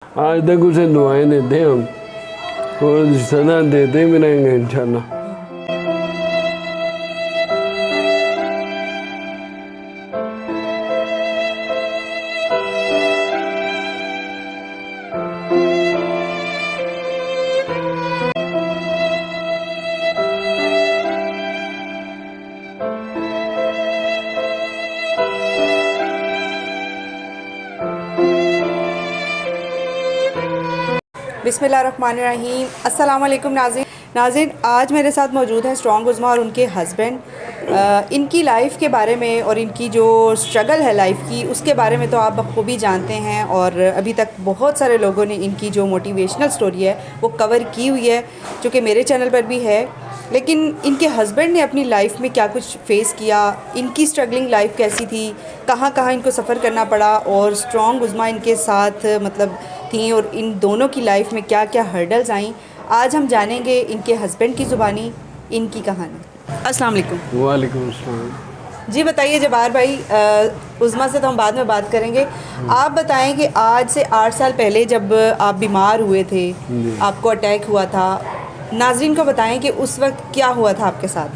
आज तक उसे दुआएं देते हैं हम और सदा देते भी रहेंगे इंशाल्लाह। बिस्मिल्लाहिर्रहमानिर्रहीम। अस्सलाम वालेकुम नाज़रीन, आज मेरे साथ मौजूद हैं स्ट्रॉन्ग उज़्मा और उनके हस्बैंड। इनकी लाइफ के बारे में और इनकी जो स्ट्रगल है लाइफ की, उसके बारे में तो आप बखूबी जानते हैं और अभी तक बहुत सारे लोगों ने इनकी जो मोटिवेशनल स्टोरी है वो कवर की हुई है, जो कि मेरे चैनल पर भी है। लेकिन इनके हस्बैंड ने अपनी लाइफ में क्या कुछ फेस किया, इनकी स्ट्रगलिंग लाइफ कैसी थी, कहाँ कहाँ इनको सफ़र करना पड़ा और स्ट्रॉन्ग उज़्मा इनके साथ मतलब थी और इन दोनों की लाइफ में क्या क्या हर्डल्स आई, आज हम जानेंगे इनके हस्बैंड की ज़ुबानी इनकी कहानी। अस्सलाम वालेकुम। वालेकुम अस्सलाम। जी बताइए जबार भाई, उज़्मा से तो हम बाद में बात करेंगे। आप बताएं कि आज से 8 साल पहले जब आप बीमार हुए थे, आपको अटैक हुआ था, नाज़रीन को बताएं कि उस वक्त क्या हुआ था आपके साथ।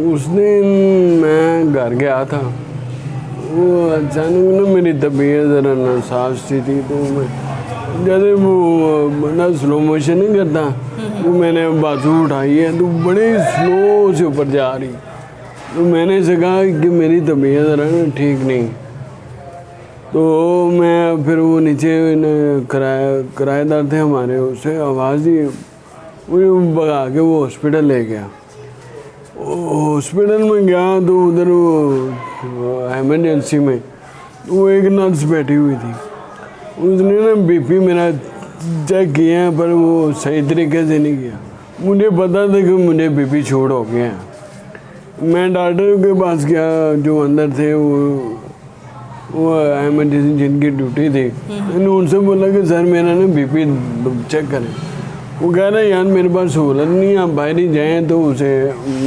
उस दिन मैं घर गया था, वो अचानक ना मेरी तबीयत ज़रा नासाज सी थी, तो मैं जैसे वो बंदा स्लो मोशन नहीं करता, वो मैंने बाजू उठाई है तो बड़े स्लो से ऊपर जा रही, तो मैंने से कहा कि मेरी तबीयत ज़रा ना ठीक नहीं। तो मैं फिर वो नीचे किराएदार थे हमारे, उससे आवाज़ दी, वो भगा के वो हॉस्पिटल ले गया। हॉस्पिटल में गया तो उधर वो एमरजेंसी में वो एक नर्स बैठी हुई थी, उसने ना बीपी मेरा चेक किया पर वो सही तरीके से नहीं किया। मुझे पता था कि मुझे बीपी छोड़ हो गया है। मैं डॉक्टर के पास गया जो अंदर थे, वो एमरजेंसी जिनकी ड्यूटी थी, मैंने उनसे बोला कि सर मेरा ना बीपी चेक करें। वो कह रहे यार मेरे पास सहूलत नहीं, आप बाहर ही जाएँ तो उसे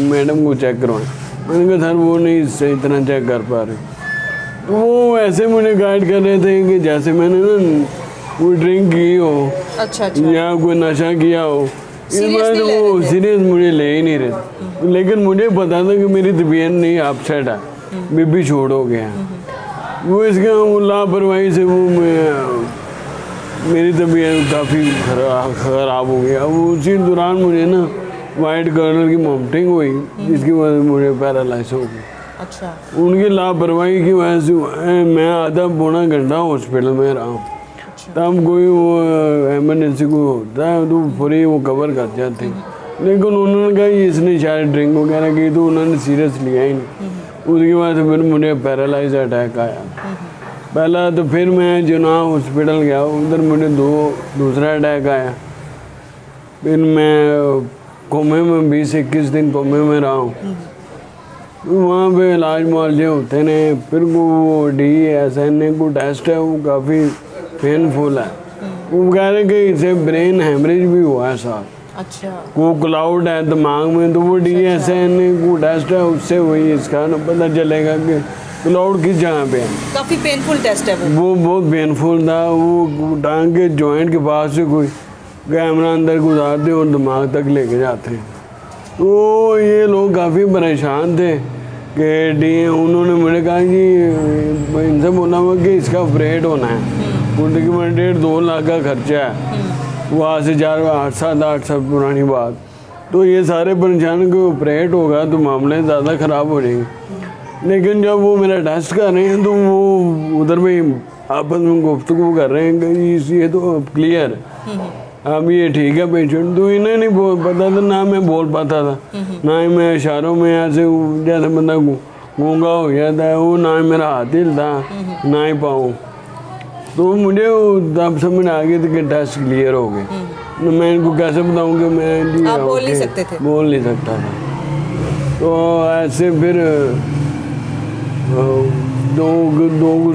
मैडम को चेक करवाएं। मैंने कहा सर वो नहीं सही तरह चेक कर पा रहे। वो ऐसे मुझे गाइड कर रहे थे कि जैसे मैंने ना कोई ड्रिंक की हो, अच्छा। या कोई नशा किया हो, इस बार वो सीरियस मुझे ले ही नहीं रहे। लेकिन मुझे पता था कि मेरी तबीयत नहीं अपसेट है, बीपी छोड़ हो गया। वो इसके लापरवाही से वो मेरी तबीयत काफ़ी ख़राब हो गया। वो उसी दौरान मुझे ना वाइट कलर की वॉमिटिंग हुई, जिसकी वजह से मुझे पैरालाइज हो गई। अच्छा। उनकी लापरवाही की वजह से मैं आधा पौना घंटा हॉस्पिटल में रहा हूँ। तब कोई वो एमरजेंसी को होता है तो पूरी वो कवर कर जाते हैं, लेकिन उन्होंने कहा इसने शायद ड्रिंक वगैरह की, तो उन्होंने सीरियस लिया ही नहीं। उसके बाद फिर मुझे पैरालाइज अटैक आया पहला, तो फिर मैं जुनाह हॉस्पिटल गया, उधर मुझे दूसरा अटैक आया। फिर मैं कोमे में 20-21 दिन कोमे में रहा हूँ। वहाँ पे इलाज मुआवजे होते हैं। फिर वो DSNA को टेस्ट है, वो काफ़ी पेनफुल है। वो कह रहे कि इसे ब्रेन हेमरेज भी हुआ है साथ। अच्छा। वो क्लाउड है दिमाग में, तो वो DSNA को टेस्ट है, उससे वही इसका ना पता चलेगा कि क्लाउड किस जगह पे है। काफ़ी पेनफुल टेस्ट है वो बहुत पेनफुल था। वो टांग के जॉइंट के पास से कोई कैमरा अंदर गुजारते और दिमाग तक लेके जाते हैं। तो ये लोग काफ़ी परेशान थे कि उन्होंने मुझे कहा कि इनसे बोला हुआ कि इसका ऑपरेट होना है, उनकी 1.5-2 लाख का खर्चा है। वो आज से 8 साल पुरानी बात। तो ये सारे परेशान को ऑपरेट होगा तो मामले ज़्यादा ख़राब हो जाएंगे। लेकिन जब वो मेरा टेस्ट कर रहे हैं तो वो उधर में आपस में गुफ्तगू कर रहे हैं कि ये तो क्लियर है, अब ये ठीक है पेशेंट। तो इन्हें नहीं पता था, ना मैं बोल पाता था, ना ही मैं इशारों में ऐसे जैसे बंदा गूंगा हो गया था, वो ना ही मेरा हाथ हिलता ना ही पाऊँ। तो मुझे तब समझ आ गई थी कि टेस्ट क्लियर हो गए। मैं इनको कैसे बताऊँ कि मैं जी आप बोल नहीं सकते थे? बोल नहीं सकता था। तो ऐसे फिर दो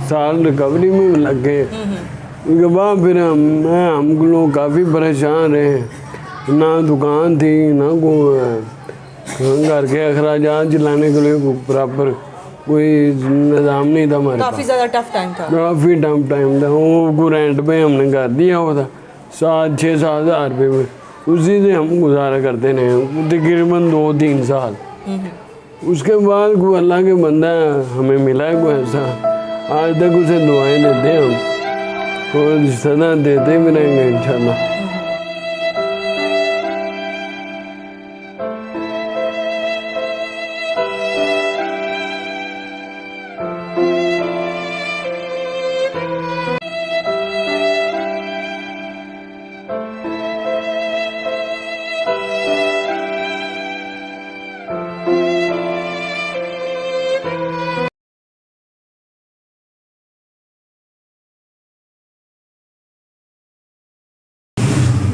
साल रिकवरी में लग गए। उसके बाद फिर हम लोग काफ़ी परेशान रहे, ना दुकान थी ना घर के अखराजात चलाने के लिए प्रॉपर कोई निज़ाम नहीं था हमारे काफ़ी पास। ज़्यादा टफ टाइम था। काफ़ी टाइम था। वो रेंट पे हमने घर दिया हुआ था 7-6-7 हज़ार रुपये में, उसी से हम गुजारा करते रहे तकरीबन 2-3 साल। उसके बाद कोई अल्लाह के बंदा हमें मिला है कोई ऐसा, आज तक उसे दुआएं देते हैं हम और सदा देते भी रहेंगे इंशाल्लाह।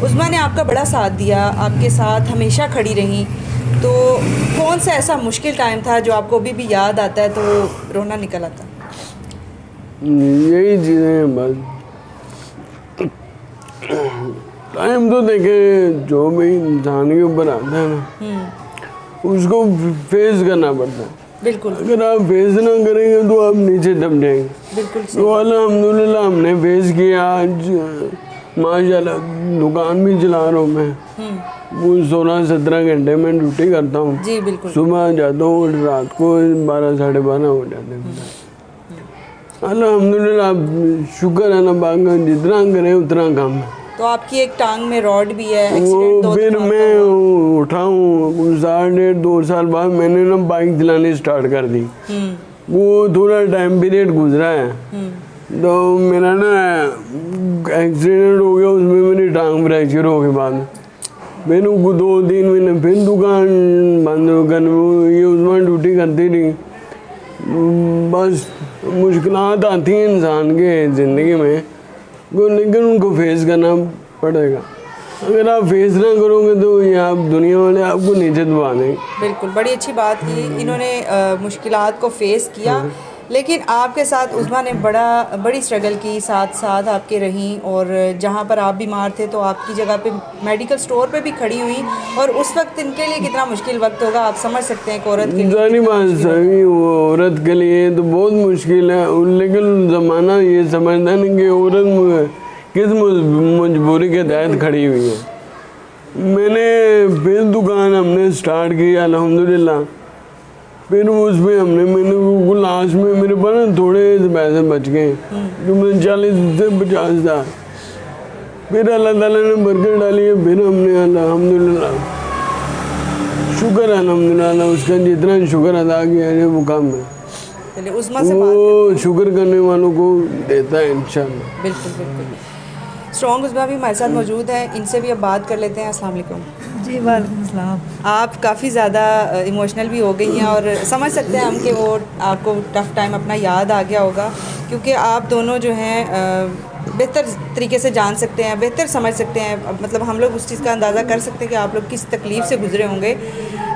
उस्मा ने आपका बड़ा साथ दिया, आपके साथ हमेशा खड़ी रही, तो कौन सा ऐसा मुश्किल टाइम था जो आपको अभी भी याद आता है तो रोना निकल आता? यही चीज़ें हैं बस। टाइम तो देखे जो भी इंसान के ऊपर आता है ना, उसको फेस करना पड़ता है। बिल्कुल अगर आप फेस ना करेंगे तो आप नीचे दब जाएंगे। बिल्कुल तो अल्हम्दुलिल्लाह हमने फेस किया। आज माशाल्लाह दुकान भी चला रहा हूँ मैं, वो 16-17 घंटे में ड्यूटी करता हूँ। जी बिल्कुल। सुबह जाता हूँ, रात को 12-12:30 हो जाते हैं। अल्हम्दुलिल्लाह शुक्र है ना, बाकी जितना करें उतना कम है। तो आपकी एक टांग में रॉड भी है, वो एक्सीडेंट 2 फिर दफा मैं हुआ। उठा हूँ 1.5-2 साल बाद मैंने ना बाइक चलानी स्टार्ट कर दी। वो थोड़ा टाइम पीरियड गुजरा है, तो मेरा ना एक्सीडेंट हो गया, उसमें मेरी टांग फ्रैक्चर हो गई। बाद में मैंने 2-3 महीने फिर दुकान बंद कर, ये उसमें ड्यूटी करती रही। बस मुश्किलात आती हैं इंसान के ज़िंदगी में, लेकिन उनको फेस करना पड़ेगा। अगर आप फेस ना करोगे तो ये आप दुनिया वाले आपको नीचे दबा देंगे। बिल्कुल, बड़ी अच्छी बात की इन्होंने, मुश्किलात को फेस किया। लेकिन आपके साथ उस्मा ने बड़ी स्ट्रगल की, साथ साथ आपके रहीं, और जहाँ पर आप बीमार थे तो आपकी जगह पे मेडिकल स्टोर पे भी खड़ी हुई, और उस वक्त इनके लिए कितना मुश्किल वक्त होगा आप समझ सकते हैं। एक औरत के लिए जानी बात सही, वो औरत के लिए तो बहुत मुश्किल है, लेकिन ज़माना ये समझता नहीं कि औरत किस मजबूरी के तहत खड़ी हुई है। मैंने फिर दुकान हमने स्टार्ट की अल्हम्दुलिल्लाह। फिर उसमें मैंने लास्ट में मेरे पास ना थोड़े से पैसे बच गए, जो मैंने 40 से 50 हज़ार, फिर अल्लाह ताला ने बरकत डाली है। फिर हमने अल्हम्दुलिल्लाह शुक्र अल्हम्दुलिल्लाह, उसका जितना शुक्र अदा किया है वो कम है। चलिए उस्मा से बात वो शुक्र करने वालों को देता है इंशाल्लाह। बिल्कुल बिल्कुल। स्ट्रॉन्ग उस्मा भी हमारे साथ मौजूद है, इनसे भी अब बात कर लेते हैं। अस्सलाम वालेकुम। जी वालेकुम सलाम। आप काफ़ी ज़्यादा इमोशनल भी हो गई हैं, और समझ सकते हैं हम कि वो आपको टफ़ टाइम अपना याद आ गया होगा, क्योंकि आप दोनों जो हैं बेहतर तरीके से जान सकते हैं, बेहतर समझ सकते हैं। मतलब हम लोग उस चीज़ का अंदाज़ा कर सकते हैं कि आप लोग किस तकलीफ़ से गुज़रे होंगे।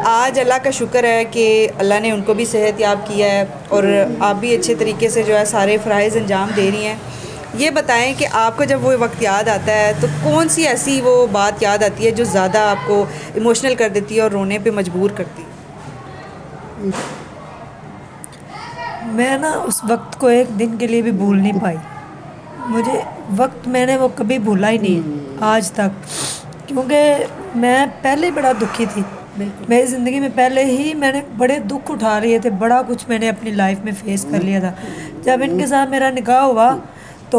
आज अल्लाह का शुक्र है कि अल्लाह ने उनको भी सेहतयाब किया है, और आप भी अच्छे तरीके से जो है सारे फ़राइज़ अंजाम दे रही हैं। ये बताएं कि आपको जब वो वक्त याद आता है तो कौन सी ऐसी वो बात याद आती है जो ज़्यादा आपको इमोशनल कर देती है और रोने पे मजबूर करती है? मैं ना उस वक्त को एक दिन के लिए भी भूल नहीं पाई। मुझे वक्त मैंने वो कभी भूला ही नहीं आज तक, क्योंकि मैं पहले बड़ा दुखी थी। मेरी ज़िंदगी में पहले ही मैंने बड़े दुख उठा लिए थे, बड़ा कुछ मैंने अपनी लाइफ में फ़ेस कर लिया था। जब इनके साथ मेरा निकाह हुआ तो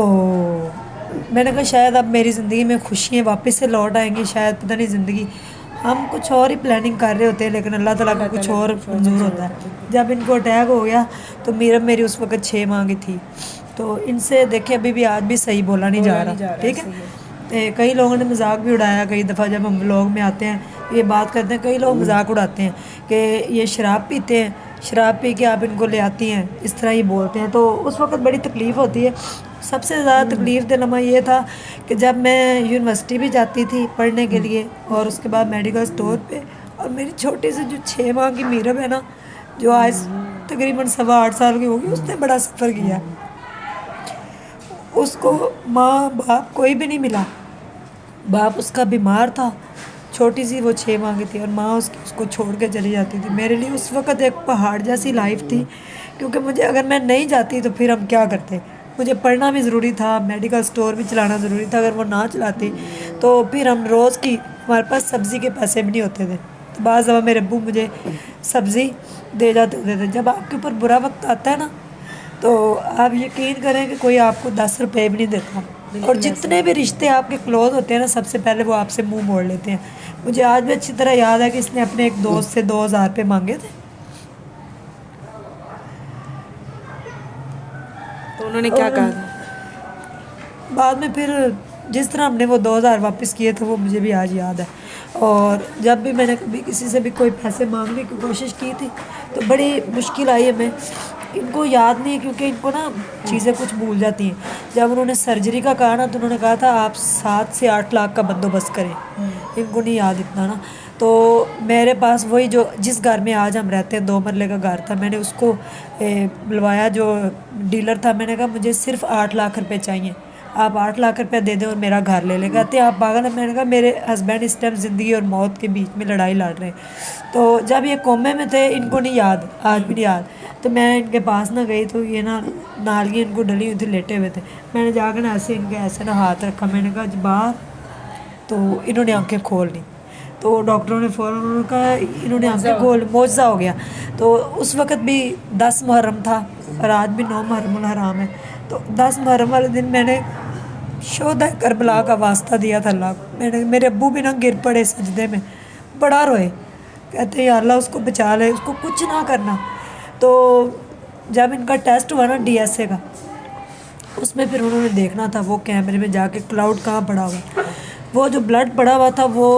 मैंने कहा शायद अब मेरी ज़िंदगी में खुशियाँ वापस से लौट आएंगी, शायद पता नहीं ज़िंदगी, हम कुछ और ही प्लानिंग कर रहे होते हैं, लेकिन अल्लाह ताला का कुछ और मंजूर होता है। जब इनको अटैक हो गया तो मेरी उस वक्त 6 माह की थी, तो इनसे देखे अभी भी आज भी सही बोला नहीं जा रहा, ठीक है। कई लोगों ने मजाक भी उड़ाया, कई दफ़ा जब हम व्लॉग में आते हैं ये बात करते हैं, कई लोग मजाक उड़ाते हैं कि ये शराब पीते हैं, शराब पी के आप इनको ले आती हैं, इस तरह ही बोलते हैं। तो उस वक्त बड़ी तकलीफ़ होती है। सबसे ज़्यादा तकलीफ़ दे लम्हा ये था कि जब मैं यूनिवर्सिटी भी जाती थी पढ़ने के लिए, और उसके बाद मेडिकल स्टोर पे, और मेरी छोटी सी जो 6 माह की मीरब है ना, जो आज तकरीबन 8.25 साल की होगी, उसने बड़ा सफ़र किया। उसको माँ बाप कोई भी नहीं मिला, बाप उसका बीमार था, छोटी सी वो 6 माह की थी और माँ उसको छोड़ के चली जाती थी। मेरे लिए उस वक़्त एक पहाड़ जैसी लाइफ थी, क्योंकि मुझे अगर मैं नहीं जाती तो फिर हम क्या करते। मुझे पढ़ना भी ज़रूरी था, मेडिकल स्टोर भी चलाना ज़रूरी था। अगर वो ना चलाती तो फिर हम रोज़ की, हमारे पास सब्ज़ी के पैसे भी नहीं होते थे, तो बाज़ दफ़ा मेरे अब्बू मुझे सब्ज़ी दे जाते होते थे। जब आपके ऊपर बुरा वक्त आता है ना, तो आप यकीन करें कि कोई आपको 10 रुपये भी नहीं देता, और जितने भी रिश्ते आपके क्लोज होते हैं ना, सबसे पहले वो आपसे मुंह मोड़ लेते हैं। मुझे आज भी अच्छी तरह याद है कि इसने अपने एक दोस्त से 2000 रुपये मांगे थे, तो उन्होंने क्या कहा? बाद में फिर जिस तरह हमने वो 2000 वापस किए थे वो मुझे भी आज याद है। और जब भी मैंने कभी किसी से भी कोई पैसे मांगने की कोशिश की थी तो बड़ी मुश्किल आई हमें। इनको याद नहीं है, क्योंकि इनको ना चीज़ें कुछ भूल जाती हैं। जब उन्होंने सर्जरी का कहा ना, तो उन्होंने कहा था आप 7 से 8 लाख का बंदोबस्त करें। इनको नहीं याद इतना ना। तो मेरे पास वही जो जिस घर में आज हम रहते हैं 2 मरले का घर था, मैंने उसको बुलवाया, जो डीलर था। मैंने कहा मुझे सिर्फ 8 लाख रुपए चाहिए, आप 8 लाख रुपए दे दें और मेरा घर ले लें। कहते आप पागल हैं। मैंने कहा मेरे हस्बैंड इस टाइम ज़िंदगी और मौत के बीच में लड़ाई लड़ रहे हैं। तो जब ये कोमे में थे, इनको नहीं याद, आज भी नहीं याद। तो मैं इनके पास ना गई तो ये ना नालियाँ इनको डली हुई थी, लेटे हुए थे। मैंने जाकर ना ऐसे ना हाथ रखा, मैंने कहा बाहर, तो इन्होंने आंखें खोल ली। तो डॉक्टरों ने फ़ौरन उन्होंने कहा इन्होंने आंखें खोल, मौजज़ा हो गया। तो उस वक़्त भी 10 मुहर्रम था और आज भी 9 मुहर्रमुल हराम है। तो 10 मुहर्रम वाले दिन मैंने शोधा करबला का वास्ता दिया था अल्लाह को। मेरे अब्बू भी ना गिर पड़े सजदे में, बड़ा रोए, कहते या अल्लाह उसको बचा ले, उसको कुछ ना करना। तो जब इनका टेस्ट हुआ ना DSA का, उसमें फिर उन्होंने देखना था वो कैमरे में जाके क्लाउड कहाँ पड़ा हुआ। वो जो ब्लड पड़ा हुआ था वो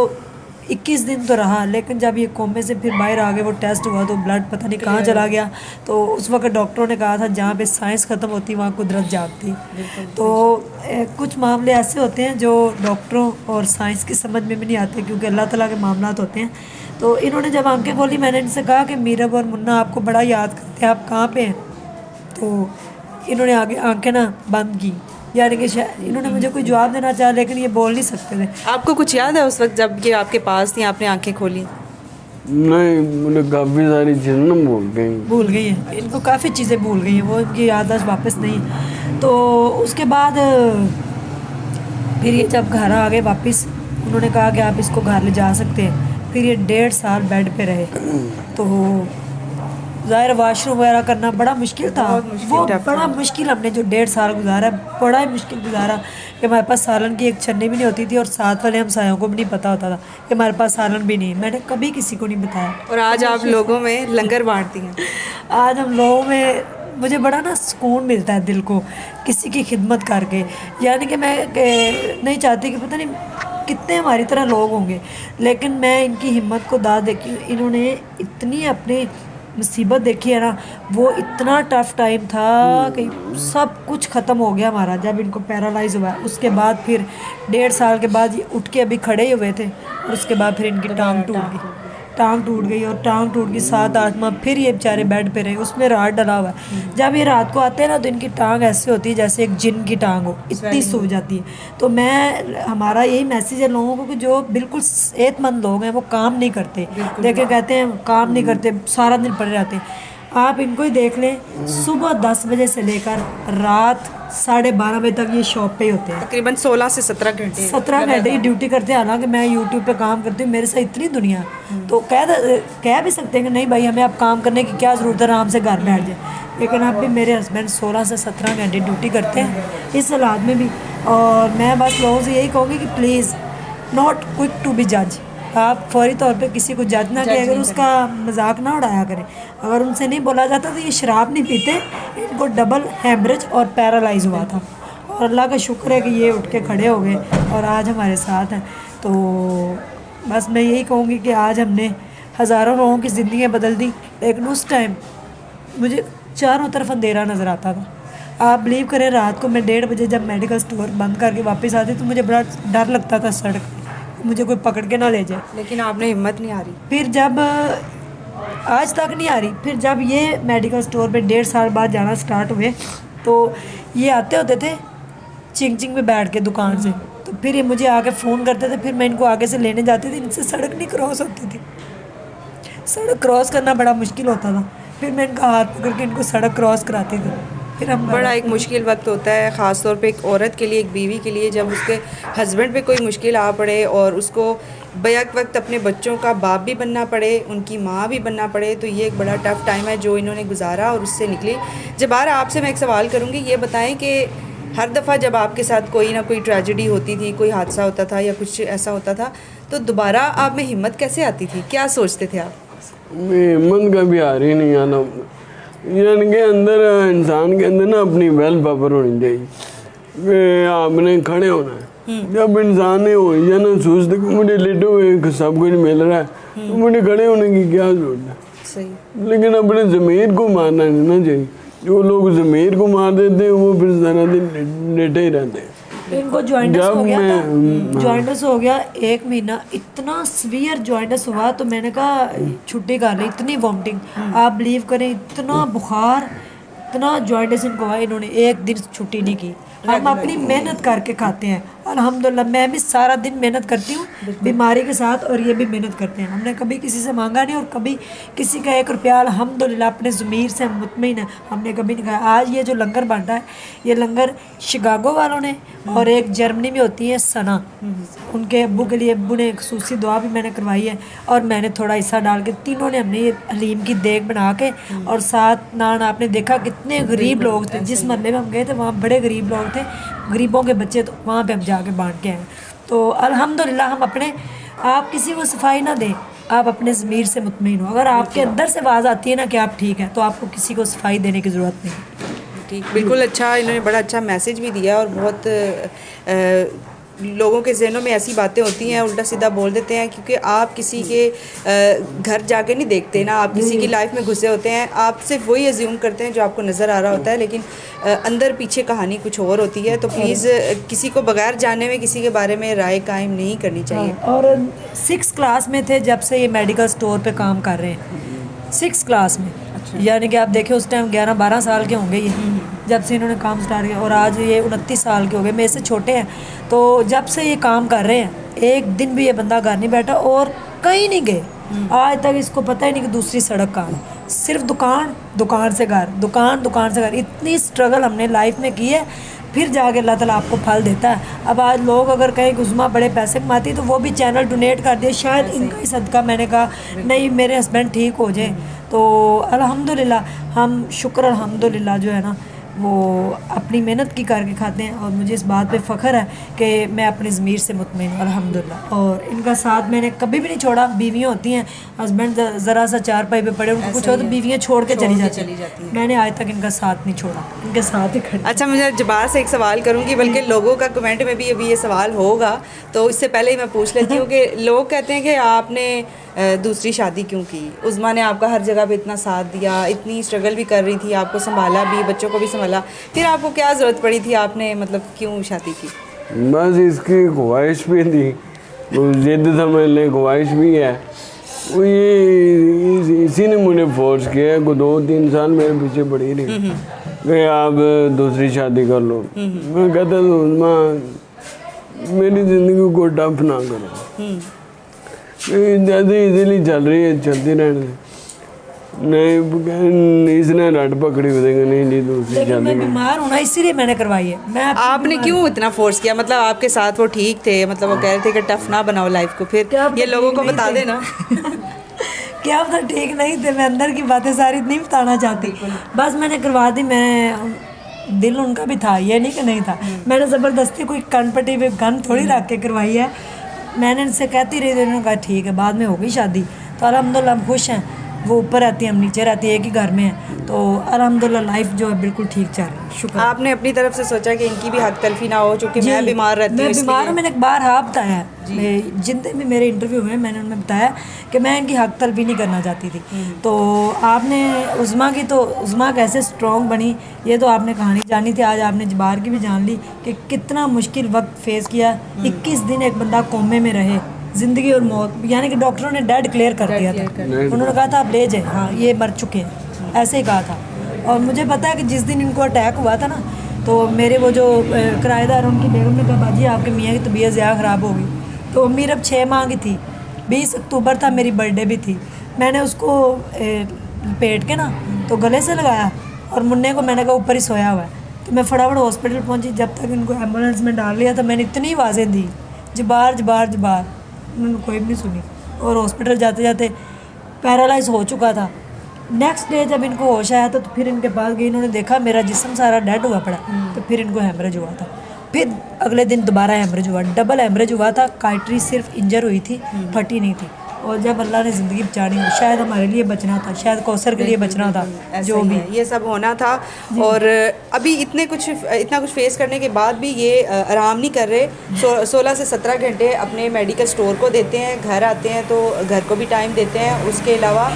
21 दिन तो रहा, लेकिन जब ये कोमे से फिर बाहर आ गए, वो टेस्ट हुआ तो ब्लड पता नहीं कहाँ चला गया। तो उस वक्त डॉक्टरों ने कहा था जहाँ पे साइंस ख़त्म होती वहाँ कुदरत जागती। तो कुछ मामले ऐसे होते हैं जो डॉक्टरों और साइंस की समझ में भी नहीं आते, क्योंकि अल्लाह ताला के मामलात होते हैं। तो इन्होंने जब आंखें खोली, मैंने इनसे कहा कि मीरब और मुन्ना आपको बड़ा याद करते हैं, आप कहाँ पे हैं? तो इन्होंने आगे आंखें ना बंद की, यानी कि इन्होंने मुझे कोई जवाब देना चाहा, लेकिन ये बोल नहीं सकते थे। आपको कुछ याद है उस वक्त जब ये आपके पास थी, आपने आंखें खोली? नहीं, मुझे काफ़ी सारी चीज़ें ना भूल गई हैं, इनको काफ़ी चीज़ें भूल गई हैं, वो इनकी याददाश्त वापस नहीं। तो उसके बाद फिर ये जब घर आ गए वापस, उन्होंने कहा कि आप इसको घर ले जा सकते हैं। फिर ये 1.5 साल बेड पे रहे। तो ज़ाहिर वाशरूम वगैरह करना बड़ा मुश्किल था, वो बड़ा मुश्किल हमने जो 1.5 साल गुजारा, बड़ा ही मुश्किल गुजारा कि हमारे पास सालन की एक छन्नी भी नहीं होती थी, और साथ वाले हमसायों को भी नहीं पता होता था कि हमारे पास सालन भी नहीं। मैंने कभी किसी को नहीं बताया। और आज आप लोगों में लंगर बांटती हैं। आज हम लोगों में मुझे बड़ा ना सुकून मिलता है दिल को, किसी की खिदमत करके। यानी कि मैं नहीं चाहती कि पता नहीं कितने हमारी तरह लोग होंगे, लेकिन मैं इनकी हिम्मत को दाद देखी। इन्होंने इतनी अपनी मुसीबत देखी है ना, वो इतना टफ़ टाइम था कि सब कुछ ख़त्म हो गया हमारा जब इनको पैरालाइज़ हुआ। उसके बाद फिर 1.5 साल के बाद ये उठ के अभी खड़े ही हुए थे, और उसके बाद फिर इनकी टांग टूट गई और टांग टूट गई। 7-8 माह फिर ये बेचारे बेड पे रहे, उसमें रात डला हुआ है। जब ये रात को आते हैं ना, तो इनकी टांग ऐसे होती है जैसे एक जिन की टांग हो, इतनी सो जाती है। तो हमारा यही मैसेज है लोगों को कि जो बिल्कुल सेहतमंद लोग हैं वो काम नहीं करते, देखे कहते हैं काम नहीं करते, सारा दिन पड़े रहते हैं। आप इनको ही देख लें, सुबह 10 बजे से लेकर रात 12:30 बजे तक ये शॉप पे ही होते हैं। तकरीबन 16 से 17 घंटे 17 घंटे की ड्यूटी करते हैं। हालांकि मैं यूट्यूब पे काम करती हूँ, मेरे साथ इतनी दुनिया, तो कह भी सकते हैं कि नहीं भाई हमें अब काम करने की क्या ज़रूरत है, आराम से घर बैठ जाए। लेकिन अब भी मेरे हस्बैंड 16 से 17 घंटे ड्यूटी करते हैं इस हालात में भी। और मैं बस लोगों से यही कहूँगी कि please not quick to be जज। आप फौरी तौर पे किसी को जज ना करें, अगर उसका मजाक ना उड़ाया करें। अगर उनसे नहीं बोला जाता तो ये शराब नहीं पीते, इनको डबल हैमरेज और पैरालाइज हुआ था। और अल्लाह का शुक्र है कि ये उठ के खड़े हो गए और आज हमारे साथ हैं। तो बस मैं यही कहूँगी कि आज हमने हज़ारों लोगों की ज़िंदगियाँ बदल दी, लेकिन उस टाइम मुझे चारों तरफ अंधेरा नज़र आता था। आप बिलीव करें, रात को मैं 1:30 बजे जब मेडिकल स्टोर बंद करके वापस आती तो मुझे बड़ा डर लगता था सड़क पे, मुझे कोई पकड़ के ना ले जाए। लेकिन आपने हिम्मत नहीं हारी। फिर जब आज तक नहीं आ रही, फिर जब ये मेडिकल स्टोर पे 1.5 साल बाद जाना स्टार्ट हुए, तो ये आते होते थे चिंग चिंग में बैठ के दुकान से। तो फिर ये मुझे आके फ़ोन करते थे, फिर मैं इनको आगे से लेने जाती थी, इनसे सड़क नहीं क्रॉस होती थी। सड़क क्रॉस करना बड़ा मुश्किल होता था, फिर मैं इनका हाथ पकड़ के इनको सड़क क्रॉस कराती थी। फिर हम बड़ा एक मुश्किल वक्त होता है, ख़ास तौर पे एक औरत के लिए, एक बीवी के लिए, जब उसके हस्बैंड पे कोई मुश्किल आ पड़े और उसको बैक वक्त अपने बच्चों का बाप भी बनना पड़े, उनकी माँ भी बनना पड़े, तो ये एक बड़ा टफ़ टाइम है जो इन्होंने गुजारा और उससे निकली। जबार, आपसे मैं एक सवाल करूँगी, ये बताएं कि हर दफ़ा जब आपके साथ कोई ना कोई ट्रेजेडी होती थी, कोई हादसा होता था या कुछ ऐसा होता था, तो दोबारा आप में हिम्मत कैसे आती थी? क्या सोचते थे आप? हिम्मत का भी आ रही नहीं आना, यानी के अंदर इंसान के अंदर ना अपनी वेल पावर होनी चाहिए कि आपने खड़े होना है। जब इंसान ने हो या ना सोचते कि मुझे लेटे हुए सब कुछ मिल रहा है, तो मुझे खड़े होने की क्या जरूरत है? सही। लेकिन अपने ज़मीर को मारना नहीं ना चाहिए। जो लोग ज़मीर को मार देते हैं वो फिर सारा दिन लेटे ही रहते हैं। इनको जॉइंटस हो गया था, जॉइंटस हो गया 1 महीना, इतना सीवियर जॉइंटस हुआ तो मैंने कहा छुट्टी कर ली। इतनी वॉमिटिंग, आप बिलीव करें, इतना बुखार, इतना जॉइंटस इनको हुआ, इन्होंने 1 दिन छुट्टी नहीं की। हम अपनी मेहनत करके खाते हैं अल्हम्दुलिल्लाह। मैं भी सारा दिन मेहनत करती हूँ बीमारी के साथ, और ये भी मेहनत करते हैं। हमने कभी किसी से मांगा नहीं और कभी किसी का 1 रुपया अल्हम्दुलिल्लाह अपने ज़मीर से मुतमईन है, हमने कभी नहीं खाया। आज ये जो लंगर बांटा है, ये लंगर शिकागो वालों ने और एक जर्मनी में होती है सना, उनके अब्बू के लिए, अब्बू ने खुसूसी दुआ भी मैंने करवाई है और मैंने थोड़ा हिस्सा डाल के, तीनों ने हमने ये हलीम की देग बना के और 7 नान। आपने देखा कितने गरीब लोग थे, जिस मोहल्ले में हम गए थे वहाँ बड़े गरीब लोग थे, गरीबों के बच्चे, तो वहाँ पे हम जाके बांट के आए। तो अल्हम्दुलिल्लाह हम अपने, आप किसी को सफाई ना दें, आप अपने ज़मीर से मुतमईन हो। अगर आपके अंदर से आवाज़ आती है ना कि आप ठीक है, तो आपको किसी को सफाई देने की ज़रूरत नहीं। ठीक, बिल्कुल अच्छा, इन्होंने बड़ा अच्छा मैसेज भी दिया और बहुत लोगों के जहनों में ऐसी बातें होती हैं उल्टा सीधा बोल देते हैं, क्योंकि आप किसी के घर जाके नहीं देखते ना, आप किसी की लाइफ में घुसे होते हैं, आप सिर्फ वही अज्यूम करते हैं जो आपको नज़र आ रहा होता है, लेकिन अंदर पीछे कहानी कुछ और होती है। तो प्लीज़ किसी को बगैर जाने में किसी के बारे में राय कायम नहीं करनी चाहिए। और 6 क्लास में थे जब से ये मेडिकल स्टोर पे काम कर रहे हैं, 6 क्लास में। यानी कि आप देखें उस टाइम 11-12 साल के होंगे ये, जब से इन्होंने काम स्टार्ट किया, और आज ये 29 साल के हो गए, मेरे से छोटे हैं। तो जब से ये काम कर रहे हैं, एक दिन भी ये बंदा घर नहीं बैठा और कहीं नहीं गए। आज तक इसको पता ही नहीं कि दूसरी सड़क कहाँ है, सिर्फ दुकान, दुकान से घर, दुकान, दुकान से घर। इतनी स्ट्रगल हमने लाइफ में की है, फिर जाके अल्लाह ताला आपको फल देता है। अब आज लोग अगर कहीं गुज़मा बड़े पैसे कमाती तो वो भी चैनल डोनेट कर दिए, शायद इनका ही सदका। मैंने कहा नहीं, मेरे हस्बैंड ठीक हो जाए। तो अल्हम्दुलिल्लाह, हम शुक्र अल्हम्दुलिल्लाह जो है ना, वो अपनी मेहनत की करके खाते हैं। और मुझे इस बात पे फ़ख्र है कि मैं अपनी ज़मीर से मुतमईन हूँ अल्हम्दुलिल्लाह। और इनका साथ मैंने कभी भी नहीं छोड़ा। बीवियाँ होती हैं, हस्बैंड ज़रा सा चारपाई पे पड़े, उनको कुछ हो तो बीवियाँ छोड़ के चली जाती हैं। मैंने आज तक इनका साथ नहीं छोड़ा, इनके साथ ही खड़ी। अच्छा, मुझे जबार से एक सवाल करूंगी, बल्कि लोगों का कमेंट में भी अभी ये सवाल होगा, तो इससे पहले ही मैं पूछ लेती हूँ कि लोग कहते हैं कि आपने दूसरी शादी क्यों की? उज़्मा ने आपका हर जगह पे इतना साथ दिया, इतनी स्ट्रगल भी कर रही थी, आपको संभाला भी, बच्चों को भी संभाला, फिर आपको क्या ज़रूरत पड़ी थी, आपने मतलब क्यों शादी की? बस इसकी ख्वाहिश भी थी, वो जिद समझ लें, ख्वाहिश भी है। वो ये इसी ने मुझे फोर्स किया है, 2-3 साल मेरे पीछे पड़ी रही कि आप दूसरी शादी कर लो। मैं कहता था उज़्मा मेरी ज़िंदगी को टफ ना करो, जैसे इजीली चल रही है चलती रहने नहीं। इसने रट पकड़ी बताएंगे नहीं जी दूसरी लेकिन शादी। मैं बीमार हूँ ना, इसीलिए मैंने करवाई है। मैं आपने क्यों इतना फोर्स किया? मतलब आपके साथ वो ठीक थे, मतलब वो कह रहे थे कि टफ ना बनाओ लाइफ को, फिर ये लोगों को बता देना। क्या पता ठीक नहीं थे, मैं अंदर की बातें सारी नहीं बताना चाहती, बस मैंने करवा दी। मैं दिल उनका भी था, ये नहीं कि नहीं था। मैंने ज़बरदस्ती कोई कनपट्टी पे गन थोड़ी रख के करवाई है। मैंने इनसे कहती रही, उन्होंने कहा ठीक है। बाद में हो गई शादी, तो अल्हम्दुलिल्लाह हम खुश हैं। वो ऊपर रहती है, हम नीचे रहती है, एक ही घर में है, तो अल्हम्दुलिल्लाह लाइफ जो है बिल्कुल ठीक चल रही है। शुक्र। आपने अपनी तरफ से सोचा कि इनकी भी हक तलफी ना हो, चूँकि मैं बीमार रहती हूँ। मैं बीमार हूँ, मैंने एक बार हाँ बताया है, जितने भी मेरे इंटरव्यू में मैंने उनमें बताया कि मैं इनकी हक तलफी नहीं करना चाहती थी। तो आपने उज़्मा की, तो उज़्मा कैसे स्ट्रॉन्ग बनी ये तो आपने कहानी जानी थी। आज आपने जबार की भी जान ली कि कितना मुश्किल वक्त फेस किया। 21 दिन एक बंदा कोमे में रहे, ज़िंदगी और मौत, यानी कि डॉक्टरों ने डेड क्लियर कर दिया था। उन्होंने कहा था आप ले जाए, हाँ ये मर चुके हैं, ऐसे ही कहा था। और मुझे पता है कि जिस दिन इनको अटैक हुआ था ना, तो मेरे वो जो किराएदार उनकी बेगम ने कहा बाजी आपके मियाँ की तबीयत ज़्यादा ख़राब हो गई। तो अम्मी अब 6 माह की थी, 20 अक्टूबर था, मेरी बर्थडे भी थी। मैंने उसको लपेट के ना तो गले से लगाया और मुन्ने को मैंने कहा ऊपर ही सोया हुआ है। तो मैं फटाफट हॉस्पिटल पहुंची। जब तक इनको एम्बुलेंस में डाल लिया तो मैंने इतनी आवाज़ें दी, जबार जबार जबार, उन्होंने कोई भी नहीं सुनी। और हॉस्पिटल जाते जाते पैरालाइज हो चुका था। नेक्स्ट डे जब इनको होश आया तो फिर इनके पास गई, इन्होंने देखा मेरा जिस्म सारा डेड हुआ पड़ा। तो फिर इनको हेमरेज हुआ था। फिर अगले दिन दोबारा हेमरेज हुआ, डबल हेमरेज हुआ था। कार्टरी सिर्फ इंजर हुई थी, फटी नहीं थी। और जब अल्लाह ने ज़िंदगी बचानी हो, शायद हमारे लिए बचना था, शायद कौसर के लिए बचना था, जो भी ये सब होना था। और अभी इतना कुछ फेस करने के बाद भी ये आराम नहीं कर रहे। 16 से 17 घंटे अपने मेडिकल स्टोर को देते हैं, घर आते हैं तो घर को भी टाइम देते हैं। उसके अलावा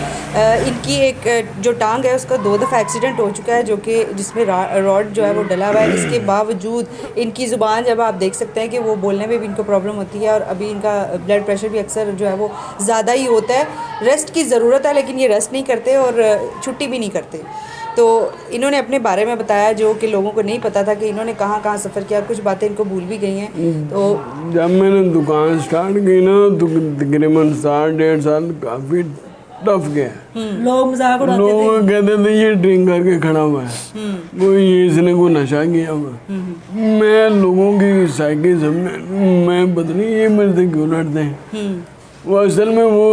इनकी एक जो टांग है उसका 2 दफ़ा एक्सीडेंट हो चुका है, जो कि जिसमें रॉड जो है वो डला हुआ है। इसके बावजूद इनकी ज़ुबान जब आप देख सकते हैं कि वो बोलने में भी इनको प्रॉब्लम होती है। और अभी इनका ब्लड प्रेशर भी अक्सर जो है वो ज़्यादा ही होता है। रेस्ट की ज़रूरत है लेकिन ये रेस्ट नहीं करते और छुट्टी भी नहीं करते। तो इन्होंने अपने बारे में बताया जो कि लोगों को नहीं पता था कि इन्होंने कहाँ कहाँ सफ़र किया, कुछ बातें इनको भूल भी गई हैं। तो जब मैंने दुकान स्टार्ट की ना तो तकरीबन 7-1.5 साल काफ़ी टफ गया। लोग मजाक उड़ाते थे। लोग कहते थे ये ड्रिंक करके खड़ा हुआ है, वो ये इसने को नशा किया हुआ। मैं लोगों की साइकिल समझ, मैं पता नहीं ये मेरे से क्यों लड़ते हैं। वो असल में वो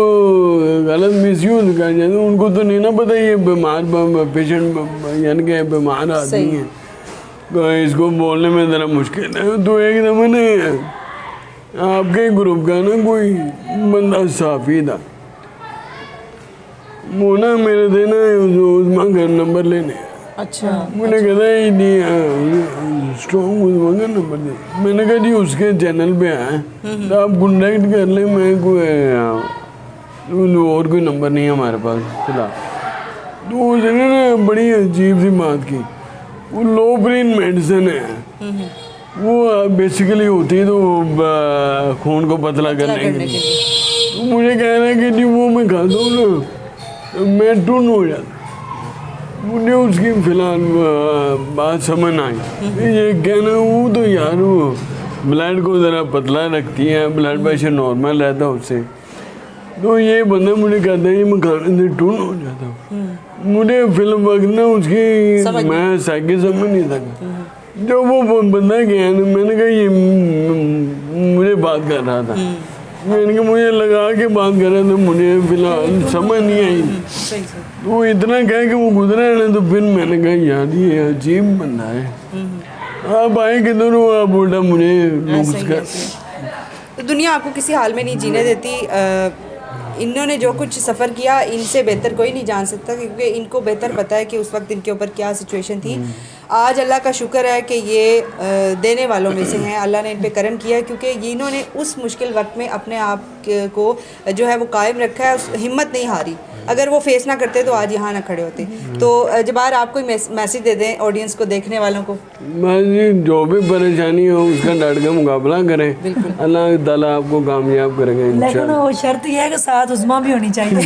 गलत मिसयूज कर जाते, उनको तो नहीं ना पता ये बीमार पेशेंट यानी कि बीमार आदमी है, तो इसको बोलने में ज़रा मुश्किल है। तो एक दफ़ा ने आपके ग्रुप का ना कोई बंदा साफ़ी था, वो ना मेरे थे ना उसमा घर नंबर लेने। अच्छा, मैंने कहता है स्ट्रॉन्ग उसमा का नंबर दे। मैंने कहा जी उसके चैनल पे आए तो आप कॉन्टेक्ट कर लें, मैं कोई और कोई नंबर नहीं है हमारे पास फिलहाल। तो उसने ना बड़ी अजीब सी बात की, वो लो ब्रेन मेडिसिन है, वो बेसिकली होती है तो खून को पतला करने के लिए। तो मुझे कह रहा है कि जी वो मैं खाता हूँ ना मैं टून हो जाता। मुझे उसकी फिलहाल बात समझ आई, ये कहना वो तो यार वो ब्लड को ज़रा पतला रखती है, ब्लड प्रेशर नॉर्मल रहता है उससे। तो ये बंदा मुझे कहता है ये मैं खाने से टून हो जाता हूँ। मुझे फिल्म वक्त ना उसकी मैं साइकिल समझ नहीं सका। जब वो बंदा गया ना मैंने कहा ये मुझे बात कर रहा था, मैंने कहा मुझे लगा के बात कर रहा था, मुझे फिलहाल समझ नहीं आई। वो इतना कह के वो गुजरा है ना, तो फिर मैंने कहा यार ये अजीब बंदा है, आप आए किधर हो, आप उल्टा मुझे नुक्स कर। तो दुनिया आपको किसी हाल में नहीं जीने देती। इन्होंने जो कुछ सफ़र किया इनसे बेहतर कोई नहीं जान सकता, क्योंकि इनको बेहतर पता है कि उस वक्त इनके ऊपर क्या सिचुएशन थी। आज अल्लाह का शुक्र है कि ये देने वालों में से हैं, अल्लाह ने इन पे करम किया है, क्योंकि ये इन्होंने उस मुश्किल वक्त में अपने आप को जो है वो कायम रखा है, उस हिम्मत नहीं हारी। अगर वो फेस ना करते तो आज यहाँ ना खड़े होते। तो जबार आप कोई मैसेज दे दें ऑडियंस को, देखने वालों को। बस जी जो भी परेशानी हो उसका डट के मुकाबला करें, अल्लाह ताला आपको कामयाब करेंगे लेकिन इंशाल्लाह। वो शर्त यह है कि साथ उस्मा भी होनी चाहिए।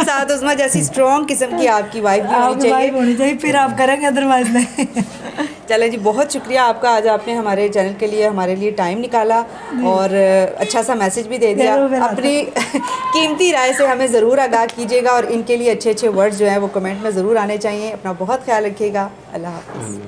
साथ उस्मा जैसी स्ट्रॉन्ग किस्म की आपकी वाइफ भी होनी आपकी चाहिए। वाइफ होनी चाहिए, फिर आप करेंगे, अदरवाइज नहीं। चले जी, बहुत शुक्रिया आपका, आज आपने हमारे चैनल के लिए हमारे लिए टाइम निकाला और अच्छा सा मैसेज भी दे दिया। अपनी कीमती राय से हमें ज़रूर आगाह कीजिएगा और इनके लिए अच्छे अच्छे वर्ड्स जो हैं वो कमेंट में ज़रूर आने चाहिए। अपना बहुत ख्याल रखिएगा। अल्लाह हाफ़िज़।